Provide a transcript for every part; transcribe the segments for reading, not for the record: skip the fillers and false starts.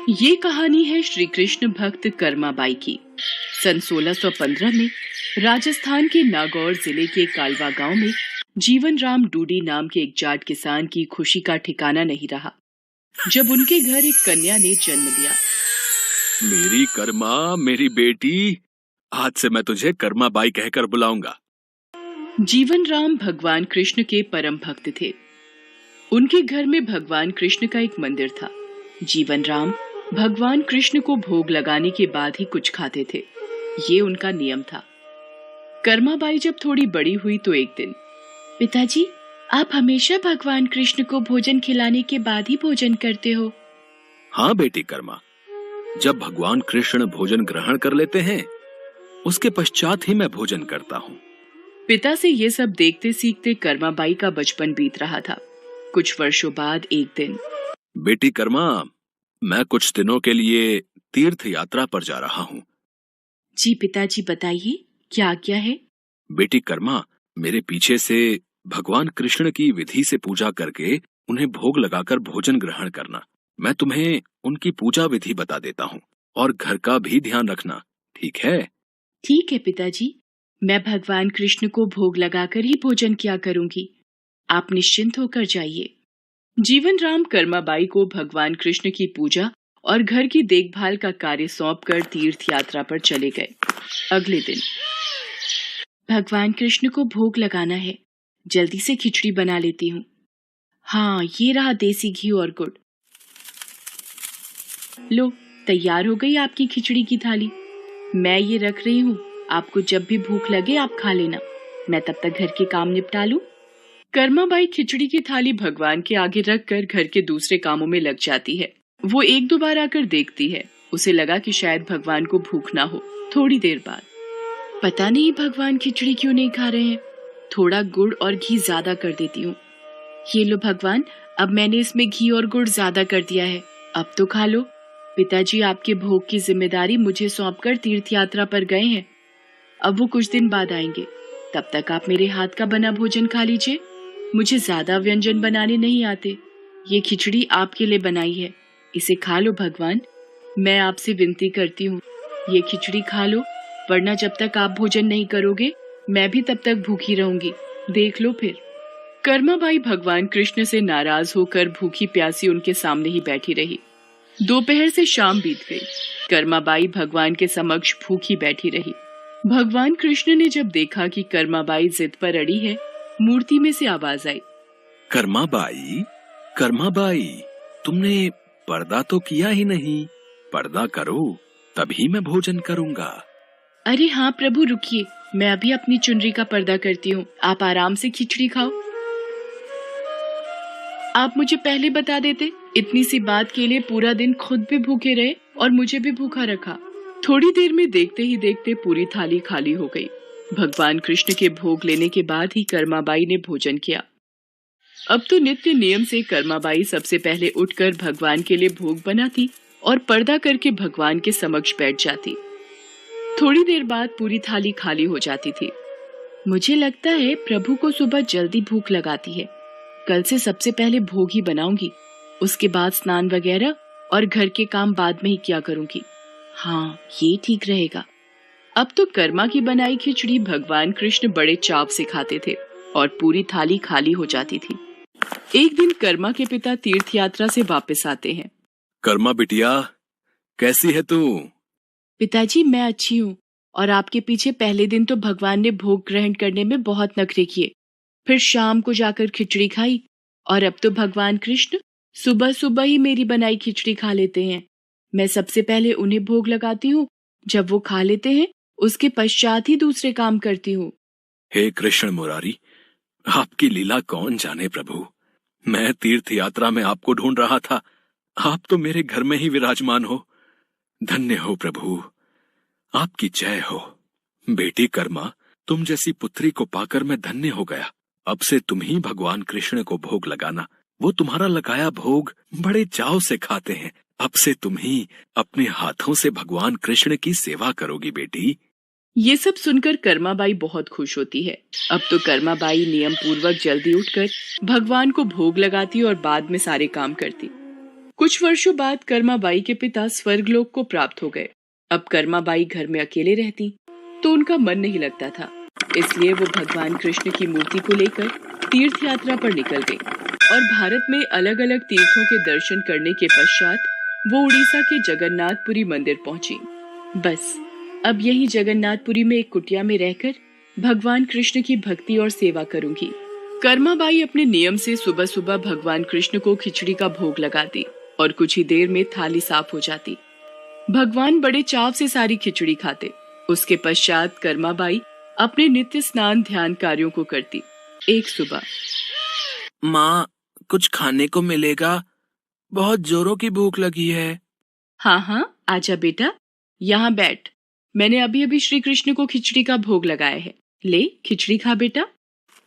ये कहानी है श्री कृष्ण भक्त कर्माबाई की। सन 1615 में राजस्थान के नागौर जिले के कालवा गांव में जीवन राम डूडी नाम के एक जाट किसान की खुशी का ठिकाना नहीं रहा जब उनके घर एक कन्या ने जन्म लिया। मेरी कर्मा, मेरी बेटी, आज से मैं तुझे कर्माबाई कहकर बुलाऊंगा। जीवन राम भगवान कृष्ण के परम भक्त थे। उनके घर में भगवान कृष्ण का एक मंदिर था। जीवन राम भगवान कृष्ण को भोग लगाने के बाद ही कुछ खाते थे, ये उनका नियम था। कर्माबाई जब थोड़ी बड़ी हुई तो एक दिन, पिताजी, आप हमेशा भगवान कृष्ण को भोजन खिलाने के बाद ही भोजन करते हो? हाँ बेटी कर्मा, जब भगवान कृष्ण भोजन ग्रहण कर लेते हैं उसके पश्चात ही मैं भोजन करता हूँ। पिता से ये सब देखते सीखते कर्माबाई का बचपन बीत रहा था। कुछ वर्षों बाद एक दिन, बेटी कर्मा, मैं कुछ दिनों के लिए तीर्थ यात्रा पर जा रहा हूँ। जी पिताजी, बताइए, क्या आज्ञा है? बेटी कर्मा, मेरे पीछे से भगवान कृष्ण की विधि से पूजा करके उन्हें भोग लगाकर भोजन ग्रहण करना। मैं तुम्हें उनकी पूजा विधि बता देता हूँ और घर का भी ध्यान रखना, ठीक है? ठीक है पिताजी, मैं भगवान कृष्ण को भोग लगाकर ही भोजन किया करूंगी। आप निश्चिंत होकर जाइए। जीवन राम कर्माबाई को भगवान कृष्ण की पूजा और घर की देखभाल का कार्य सौंपकर तीर्थ यात्रा पर चले गए। अगले दिन, भगवान कृष्ण को भोग लगाना है, जल्दी से खिचड़ी बना लेती हूँ। हाँ, ये रहा देसी घी और गुड़। लो, तैयार हो गई आपकी खिचड़ी की थाली। मैं ये रख रही हूँ, आपको जब भी भूख लगे आप खा लेना। मैं तब तक घर के काम निपटा लूं। कर्माबाई खिचड़ी की थाली भगवान के आगे रखकर घर के दूसरे कामों में लग जाती है। वो एक दो बार आकर देखती है। उसे लगा कि शायद भगवान को भूख ना हो। थोड़ी देर बाद, पता नहीं भगवान खिचड़ी क्यों नहीं खा रहे हैं। थोड़ा गुड़ और घी ज्यादा कर देती हूँ। ये लो भगवान, अब मैंने इसमें घी और गुड़ ज्यादा कर दिया है, अब तो खा लो। पिताजी आपके भोग की जिम्मेदारी मुझे सौंपकर तीर्थ यात्रा पर गए हैं। अब वो कुछ दिन बाद आएंगे, तब तक आप मेरे हाथ का बना भोजन खा लीजिए। मुझे ज्यादा व्यंजन बनाने नहीं आते। ये खिचड़ी आपके लिए बनाई है, इसे खा लो भगवान। मैं आपसे विनती करती हूँ, ये खिचड़ी खा लो, वरना जब तक आप भोजन नहीं करोगे मैं भी तब तक भूखी रहूंगी। देख लो फिर। कर्माबाई भगवान कृष्ण से नाराज होकर भूखी प्यासी उनके सामने ही बैठी रही। दोपहर से शाम बीत गई। कर्माबाई भगवान के समक्ष भूखी बैठी रही। भगवान कृष्ण ने जब देखा कि कर्माबाई जिद पर अड़ी है, मूर्ति में से आवाज आई, कर्माबाई, कर्माबाई, तुमने पर्दा तो किया ही नहीं। पर्दा करो, तभी मैं भोजन करूंगा। अरे हाँ प्रभु, रुकिए, मैं अभी अपनी चुनरी का पर्दा करती हूँ। आप आराम से खिचड़ी खाओ। आप मुझे पहले बता देते, इतनी सी बात के लिए पूरा दिन खुद भी भूखे रहे और मुझे भी भूखा रखा। थोड़ी देर में देखते ही देखते पूरी थाली खाली हो गई। भगवान कृष्ण के भोग लेने के बाद ही कर्माबाई ने भोजन किया। अब तो नित्य नियम से कर्माबाई सबसे पहले उठकर भगवान के लिए भोग बनाती और पर्दा करके भगवान के समक्ष बैठ जाती। थोड़ी देर बाद पूरी थाली खाली हो जाती थी। मुझे लगता है प्रभु को सुबह जल्दी भूख लगाती है। कल से सबसे पहले भोग ही बनाऊंगी, उसके बाद स्नान वगैरह और घर के काम बाद में ही किया करूंगी। हाँ, ये ठीक रहेगा। अब तो कर्मा की बनाई खिचड़ी भगवान कृष्ण बड़े चाव से खाते थे और पूरी थाली खाली हो जाती थी। एक दिन कर्मा के पिता तीर्थ यात्रा से वापस आते हैं। कर्मा बिटिया, कैसी है तू? पिताजी, मैं अच्छी हूँ, और आपके पीछे पहले दिन तो भगवान ने भोग ग्रहण करने में बहुत नखरे किए, फिर शाम को जाकर खिचड़ी खाई, और अब तो भगवान कृष्ण सुबह सुबह ही मेरी बनाई खिचड़ी खा लेते हैं। मैं सबसे पहले उन्हें भोग लगाती हूँ, जब वो खा लेते हैं उसके पश्चात ही दूसरे काम करती हूँ। हे कृष्ण मुरारी, आपकी लीला कौन जाने प्रभु। मैं तीर्थ यात्रा में आपको ढूंढ रहा था, आप तो मेरे घर में ही विराजमान हो। धन्य हो प्रभु, आपकी जय हो। बेटी कर्मा, तुम जैसी पुत्री को पाकर मैं धन्य हो गया। अब से तुम ही भगवान कृष्ण को भोग लगाना। वो तुम्हारा लगाया भोग बड़े चाव से खाते हैं। अब से तुम ही अपने हाथों से भगवान कृष्ण की सेवा करोगी बेटी। ये सब सुनकर कर्माबाई बहुत खुश होती है। अब तो कर्माबाई नियम पूर्वक जल्दी उठकर भगवान को भोग लगाती और बाद में सारे काम करती। कुछ वर्षों बाद कर्माबाई के पिता स्वर्गलोक को प्राप्त हो गए। अब कर्माबाई घर में अकेले रहती तो उनका मन नहीं लगता था, इसलिए वो भगवान कृष्ण की मूर्ति को लेकर तीर्थ यात्रा पर निकल गई और भारत में अलग अलग तीर्थों के दर्शन करने के पश्चात वो उड़ीसा के जगन्नाथपुरी मंदिर पहुंची। बस अब यही जगन्नाथपुरी में एक कुटिया में रहकर भगवान कृष्ण की भक्ति और सेवा करूंगी। कर्माबाई अपने नियम से सुबह सुबह भगवान कृष्ण को खिचड़ी का भोग लगाती और कुछ ही देर में थाली साफ हो जाती। भगवान बड़े चाव से सारी खिचड़ी खाते। उसके पश्चात कर्माबाई अपने नित्य स्नान ध्यान कार्यों को करती। एक सुबह, माँ, कुछ खाने को मिलेगा? बहुत जोरों की भूख लगी है। हाँ हाँ, आजा बेटा, यहाँ बैठ। मैंने अभी अभी श्री कृष्ण को खिचड़ी का भोग लगाया है। ले खिचड़ी खा बेटा।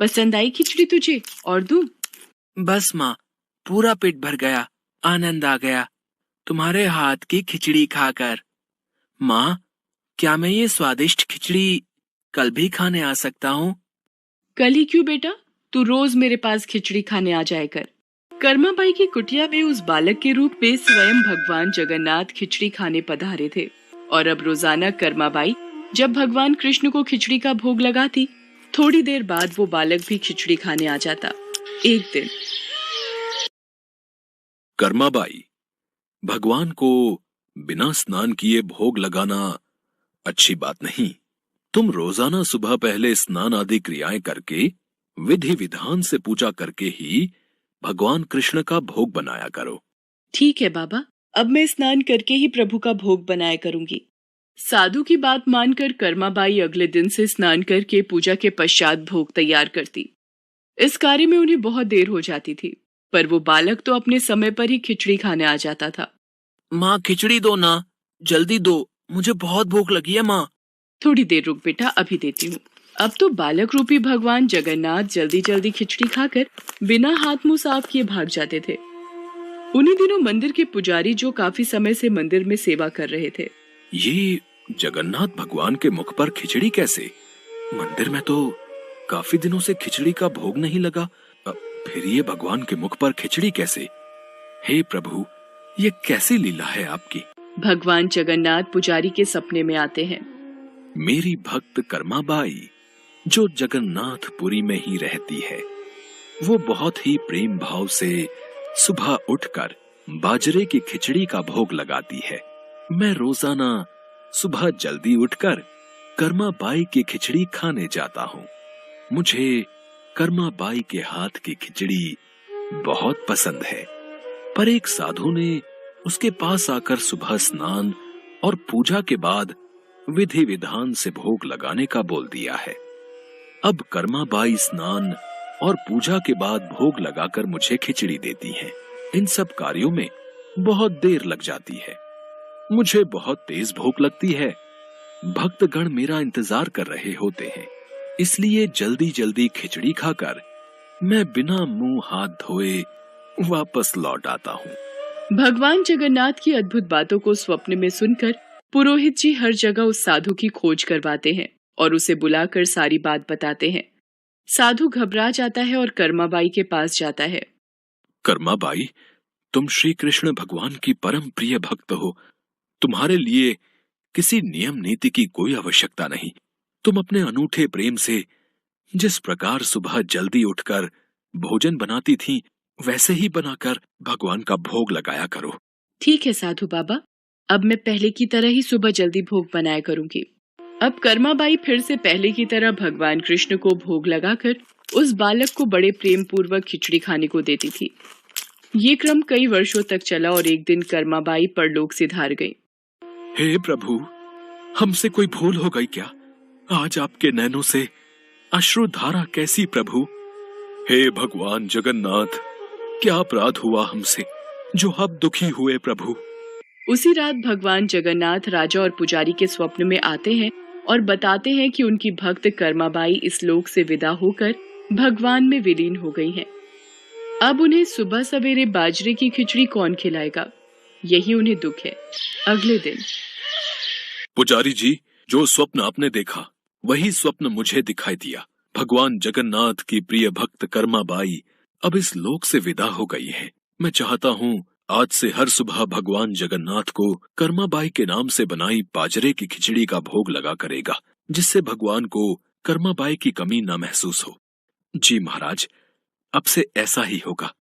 पसंद आई खिचड़ी तुझे? और दूं? बस माँ, पूरा पेट भर गया, आनंद आ गया तुम्हारे हाथ की खिचड़ी खाकर। माँ, क्या मैं ये स्वादिष्ट खिचड़ी कल भी खाने आ सकता हूँ? कल ही क्यों बेटा, तू रोज मेरे पास खिचड़ी खाने आ जाया कर। कर्माबाई की कुटिया में उस बालक के रूप में स्वयं भगवान जगन्नाथ खिचड़ी खाने पधारे थे और अब रोजाना कर्माबाई जब भगवान कृष्ण को खिचड़ी का भोग लगाती, थोड़ी देर बाद वो बालक भी खिचड़ी खाने आ जाता। एक दिन, कर्माबाई, भगवान को बिना स्नान किए भोग लगाना अच्छी बात नहीं। तुम रोजाना सुबह पहले स्नान आदि क्रियाएं करके विधि विधान से पूजा करके ही भगवान कृष्ण का भोग बनाया करो। ठीक है बाबा, अब मैं स्नान करके ही प्रभु का भोग बनाया करूंगी। साधु की बात मानकर कर्माबाई अगले दिन से स्नान करके पूजा के पश्चात भोग तैयार करती। इस कार्य में उन्हें बहुत देर हो जाती थी, पर वो बालक तो अपने समय पर ही खिचड़ी खाने आ जाता था। माँ, खिचड़ी दो ना, जल्दी दो, मुझे बहुत भूख लगी है माँ। थोड़ी देर रुक बेटा, अभी देती हूँ। अब तो बालक रूपी भगवान जगन्नाथ जल्दी जल्दी खिचड़ी खाकर बिना हाथ मुंह साफ किए भाग जाते थे। उन्हीं दिनों मंदिर के पुजारी, जो काफी समय से मंदिर में सेवा कर रहे थे, ये जगन्नाथ भगवान के मुख पर खिचड़ी कैसे? मंदिर में तो काफी दिनों से खिचड़ी का भोग नहीं लगा, फिर ये भगवान के मुख पर खिचड़ी कैसे? हे प्रभु, ये कैसी लीला है आपकी? भगवान जगन्नाथ पुजारी के सपने में आते हैं। मेरी भक्त कर्माबाई, जो जगन्नाथपुरी में ही रहती है, वो बहुत ही प्रेम भाव से सुबह उठकर बाजरे की खिचड़ी का भोग लगाती है। मैं रोजाना सुबह जल्दी उठकर कर्माबाई की खिचड़ी खाने जाता हूँ। मुझे कर्माबाई के हाथ की खिचड़ी बहुत पसंद है। पर एक साधु ने उसके पास आकर सुबह स्नान और पूजा के बाद विधि विधान से भोग लगाने का बोल दिया है। अब कर्माबाई स्नान और पूजा के बाद भोग लगाकर मुझे खिचड़ी देती हैं। इन सब कार्यों में बहुत देर लग जाती है। मुझे बहुत तेज भूख लगती है। भक्तगण मेरा इंतजार कर रहे होते हैं, इसलिए जल्दी जल्दी खिचड़ी खाकर मैं बिना मुंह हाथ धोए वापस लौट आता हूँ। भगवान जगन्नाथ की अद्भुत बातों को स्वप्न में सुनकर पुरोहित जी हर जगह उस साधु की खोज करवाते हैं और उसे बुलाकर सारी बात बताते हैं। साधु घबरा जाता है और कर्माबाई के पास जाता है। कर्माबाई, तुम श्री कृष्ण भगवान की परम प्रिय भक्त हो। तुम्हारे लिए किसी नियम नीति की कोई आवश्यकता नहीं। तुम अपने अनूठे प्रेम से जिस प्रकार सुबह जल्दी उठकर भोजन बनाती थी, वैसे ही बनाकर भगवान का भोग लगाया करो। ठीक है साधु बाबा, अब मैं पहले की तरह ही सुबह जल्दी भोग बनाया करूंगी। अब कर्माबाई फिर से पहले की तरह भगवान कृष्ण को भोग लगाकर उस बालक को बड़े प्रेम पूर्वक खिचड़ी खाने को देती थी। ये क्रम कई वर्षों तक चला और एक दिन कर्माबाई परलोक सिधार गई। हे प्रभु, हमसे कोई भूल हो गई क्या? आज आपके नैनों से अश्रुधारा कैसी प्रभु? हे भगवान जगन्नाथ, क्या अपराध हुआ हमसे जो अब दुखी हुए प्रभु? उसी रात भगवान जगन्नाथ राजा और पुजारी के स्वप्न में आते हैं और बताते हैं कि उनकी भक्त कर्माबाई इस लोक से विदा होकर भगवान में विलीन हो गई हैं। अब उन्हें सुबह सवेरे बाजरे की खिचड़ी कौन खिलाएगा, यही उन्हें दुख है। अगले दिन, पुजारी जी, जो स्वप्न आपने देखा वही स्वप्न मुझे दिखाई दिया। भगवान जगन्नाथ की प्रिय भक्त कर्माबाई अब इस लोक से विदा हो गई है। मैं चाहता हूँ आज से हर सुबह भगवान जगन्नाथ को कर्माबाई के नाम से बनाई बाजरे की खिचड़ी का भोग लगा करेगा, जिससे भगवान को कर्माबाई की कमी न महसूस हो। जी महाराज, अब से ऐसा ही होगा।